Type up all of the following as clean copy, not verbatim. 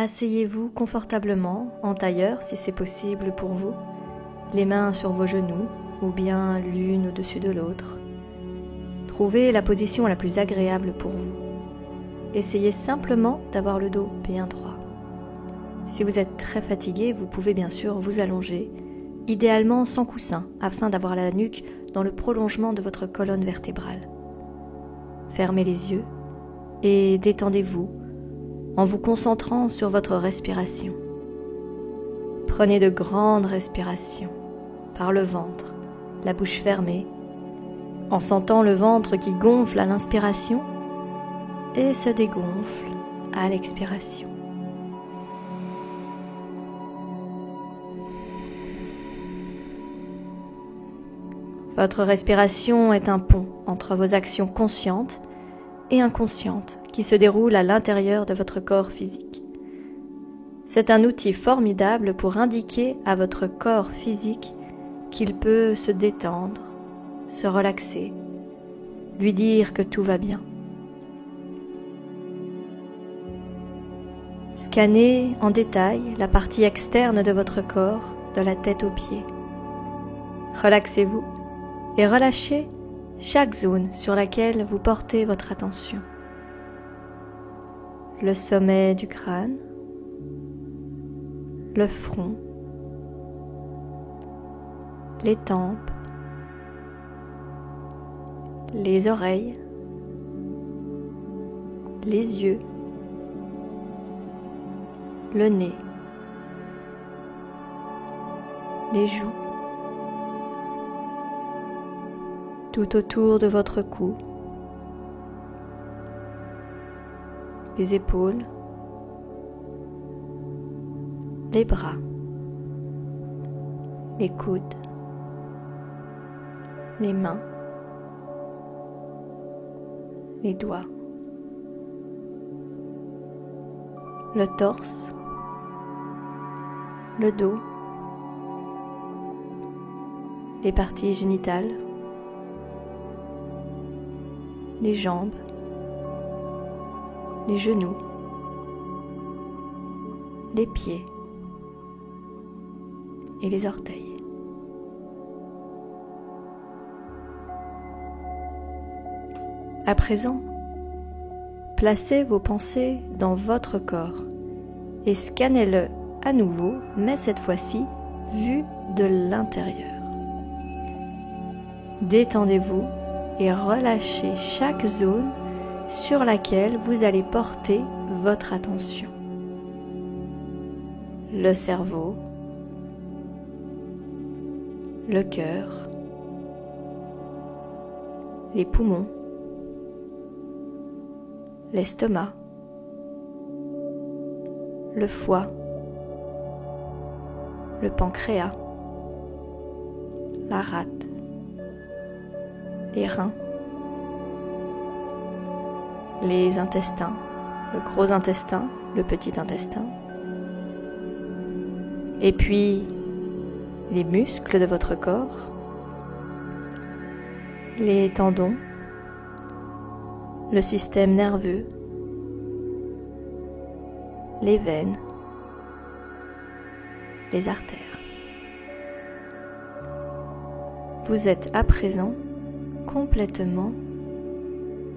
Asseyez-vous confortablement, en tailleur si c'est possible pour vous, les mains sur vos genoux ou bien l'une au-dessus de l'autre. Trouvez la position la plus agréable pour vous. Essayez simplement d'avoir le dos bien droit. Si vous êtes très fatigué, vous pouvez bien sûr vous allonger, idéalement sans coussin, afin d'avoir la nuque dans le prolongement de votre colonne vertébrale. Fermez les yeux et détendez-vous en vous concentrant sur votre respiration. Prenez de grandes respirations par le ventre, la bouche fermée, en sentant le ventre qui gonfle à l'inspiration et se dégonfle à l'expiration. Votre respiration est un pont entre vos actions conscientes et inconscientes qui se déroulent à l'intérieur de votre corps physique. C'est un outil formidable pour indiquer à votre corps physique qu'il peut se détendre, se relaxer, lui dire que tout va bien. Scannez en détail la partie externe de votre corps, de la tête aux pieds. Relaxez-vous et relâchez chaque zone sur laquelle vous portez votre attention. Le sommet du crâne, le front, les tempes, les oreilles, les yeux, le nez, les joues, tout autour de votre cou, les épaules, les bras, les coudes, les mains, les doigts, le torse, le dos, les parties génitales, les jambes, les genoux, les pieds et les orteils. À présent, placez vos pensées dans votre corps et scannez-le à nouveau, mais cette fois-ci, vu de l'intérieur. Détendez-vous et relâchez chaque zone sur laquelle vous allez porter votre attention. Le cerveau, le cœur, les poumons, l'estomac, le foie, le pancréas, la rate, les reins, les intestins, le gros intestin, le petit intestin, et puis les muscles de votre corps, les tendons, le système nerveux, les veines, les artères. Vous êtes à présent complètement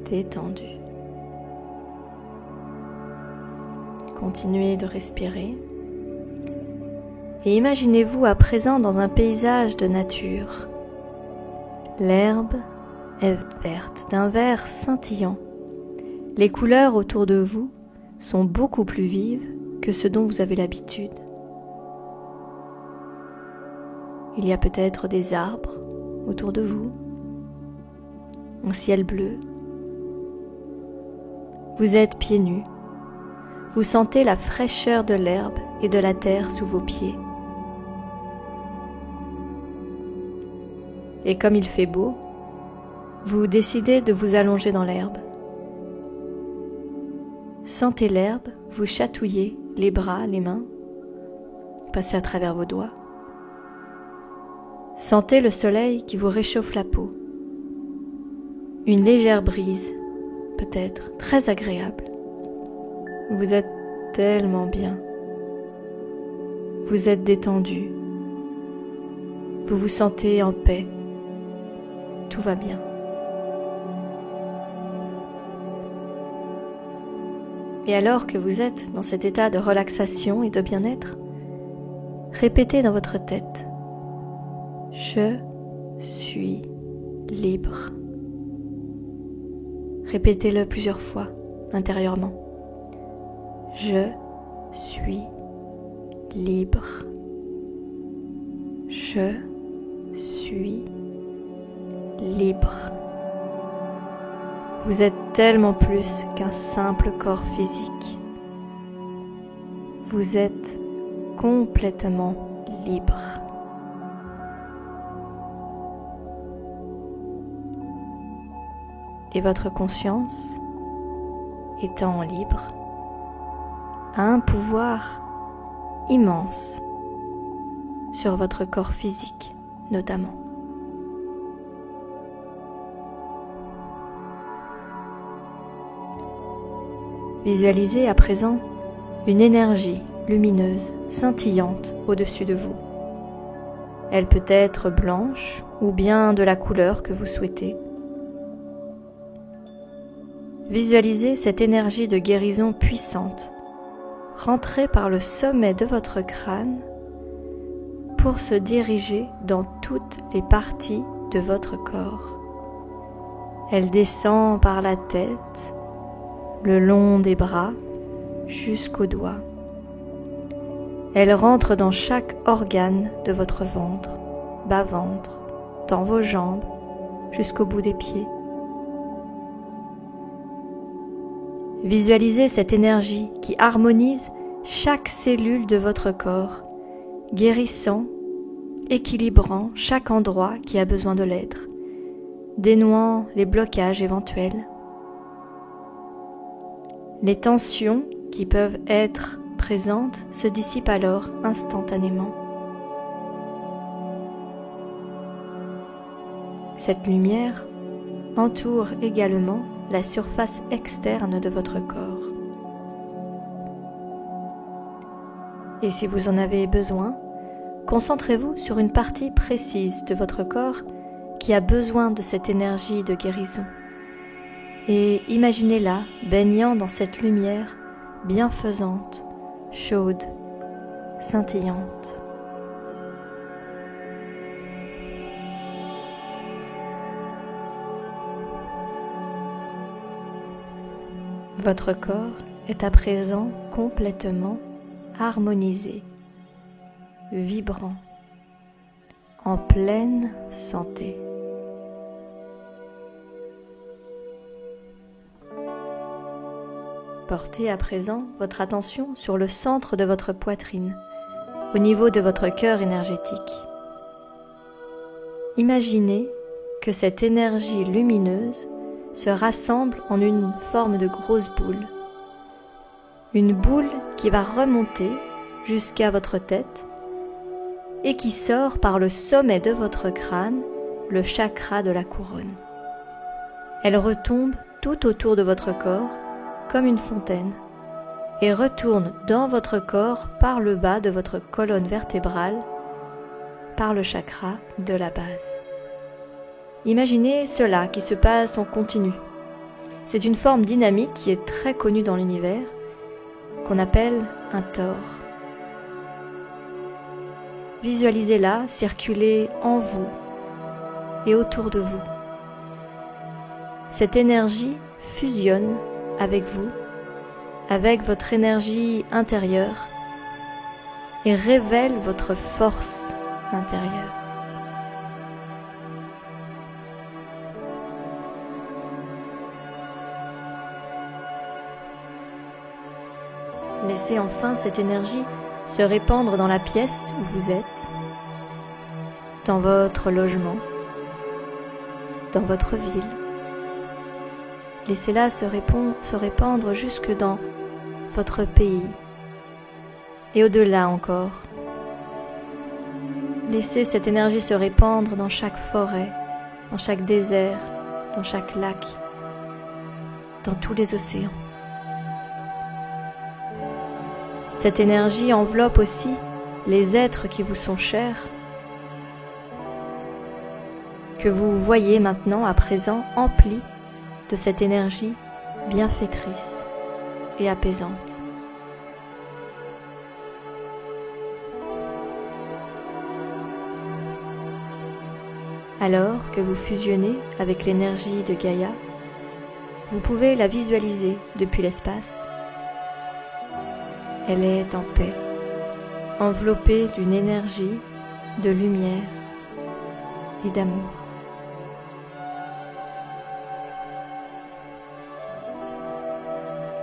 détendu. Continuez de respirer et imaginez-vous à présent dans un paysage de nature. L'herbe est verte, d'un vert scintillant. Les couleurs autour de vous sont beaucoup plus vives que ce dont vous avez l'habitude. Il y a peut-être des arbres autour de vous, un ciel bleu. Vous êtes pieds nus. Vous sentez la fraîcheur de l'herbe et de la terre sous vos pieds. Et comme il fait beau, vous décidez de vous allonger dans l'herbe. Sentez l'herbe vous chatouiller les bras, les mains, passer à travers vos doigts. Sentez le soleil qui vous réchauffe la peau. Une légère brise, peut-être très agréable. Vous êtes tellement bien. Vous êtes détendu. Vous vous sentez en paix. Tout va bien. Et alors que vous êtes dans cet état de relaxation et de bien-être, répétez dans votre tête « Je suis libre ». Répétez-le plusieurs fois intérieurement. « Je suis libre. Je suis libre. » Vous êtes tellement plus qu'un simple corps physique. Vous êtes complètement libre. Et votre conscience, étant libre, a un pouvoir immense sur votre corps physique notamment. Visualisez à présent une énergie lumineuse, scintillante au-dessus de vous. Elle peut être blanche ou bien de la couleur que vous souhaitez. Visualisez cette énergie de guérison puissante rentrer par le sommet de votre crâne pour se diriger dans toutes les parties de votre corps. Elle descend par la tête, le long des bras, jusqu'aux doigts. Elle rentre dans chaque organe de votre ventre, bas-ventre, dans vos jambes, jusqu'au bout des pieds. Visualisez cette énergie qui harmonise chaque cellule de votre corps, guérissant, équilibrant chaque endroit qui a besoin de l'être, dénouant les blocages éventuels. Les tensions qui peuvent être présentes se dissipent alors instantanément. Cette lumière entoure également la surface externe de votre corps. Et si vous en avez besoin, concentrez-vous sur une partie précise de votre corps qui a besoin de cette énergie de guérison. Et imaginez-la baignant dans cette lumière bienfaisante, chaude, scintillante. Votre corps est à présent complètement harmonisé, vibrant, en pleine santé. Portez à présent votre attention sur le centre de votre poitrine, au niveau de votre cœur énergétique. Imaginez que cette énergie lumineuse se rassemble en une forme de grosse boule. Une boule qui va remonter jusqu'à votre tête et qui sort par le sommet de votre crâne, le chakra de la couronne. Elle retombe tout autour de votre corps comme une fontaine et retourne dans votre corps par le bas de votre colonne vertébrale, par le chakra de la base. Imaginez cela qui se passe en continu. C'est une forme dynamique qui est très connue dans l'univers, qu'on appelle un tor. Visualisez-la circuler en vous et autour de vous. Cette énergie fusionne avec vous, avec votre énergie intérieure et révèle votre force intérieure. Laissez enfin cette énergie se répandre dans la pièce où vous êtes, dans votre logement, dans votre ville. Laissez-la se répandre jusque dans votre pays et au-delà encore. Laissez cette énergie se répandre dans chaque forêt, dans chaque désert, dans chaque lac, dans tous les océans. Cette énergie enveloppe aussi les êtres qui vous sont chers, que vous voyez maintenant à présent emplis de cette énergie bienfaitrice et apaisante. Alors que vous fusionnez avec l'énergie de Gaïa, vous pouvez la visualiser depuis l'espace. Elle est en paix, enveloppée d'une énergie de lumière et d'amour.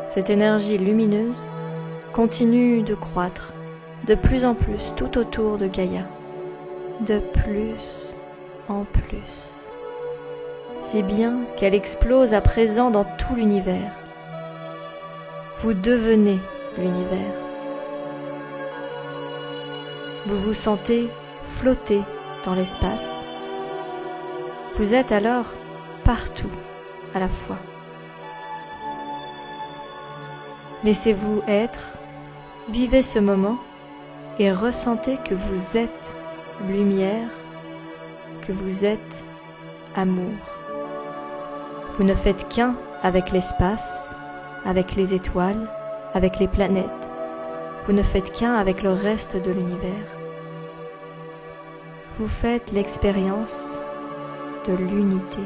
Cette énergie lumineuse continue de croître de plus en plus tout autour de Gaïa, de plus en plus, si bien qu'elle explose à présent dans tout l'univers. Vous devenez l'univers. Vous vous sentez flotter dans l'espace. Vous êtes alors partout à la fois. Laissez-vous être, vivez ce moment et ressentez que vous êtes lumière, que vous êtes amour. Vous ne faites qu'un avec l'espace, avec les étoiles, avec les planètes. Vous ne faites qu'un avec le reste de l'univers. Vous faites l'expérience de l'unité.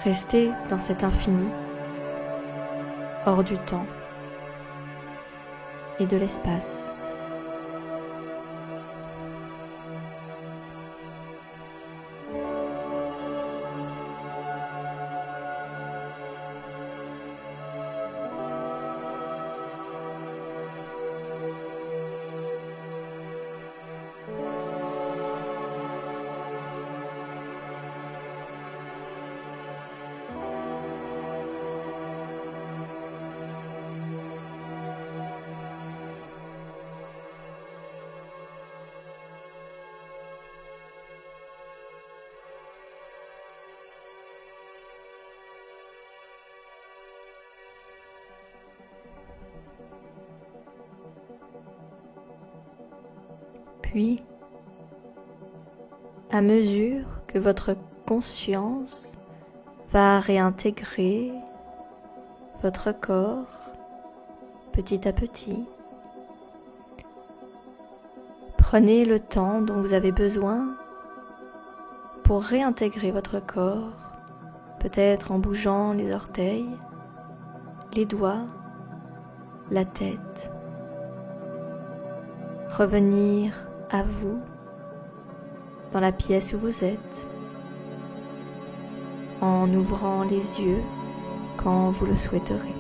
Restez dans cet infini, hors du temps et de l'espace. Puis, à mesure que votre conscience va réintégrer votre corps petit à petit, prenez le temps dont vous avez besoin pour réintégrer votre corps, peut-être en bougeant les orteils, les doigts, la tête. Revenir à vous, dans la pièce où vous êtes, en ouvrant les yeux quand vous le souhaiterez.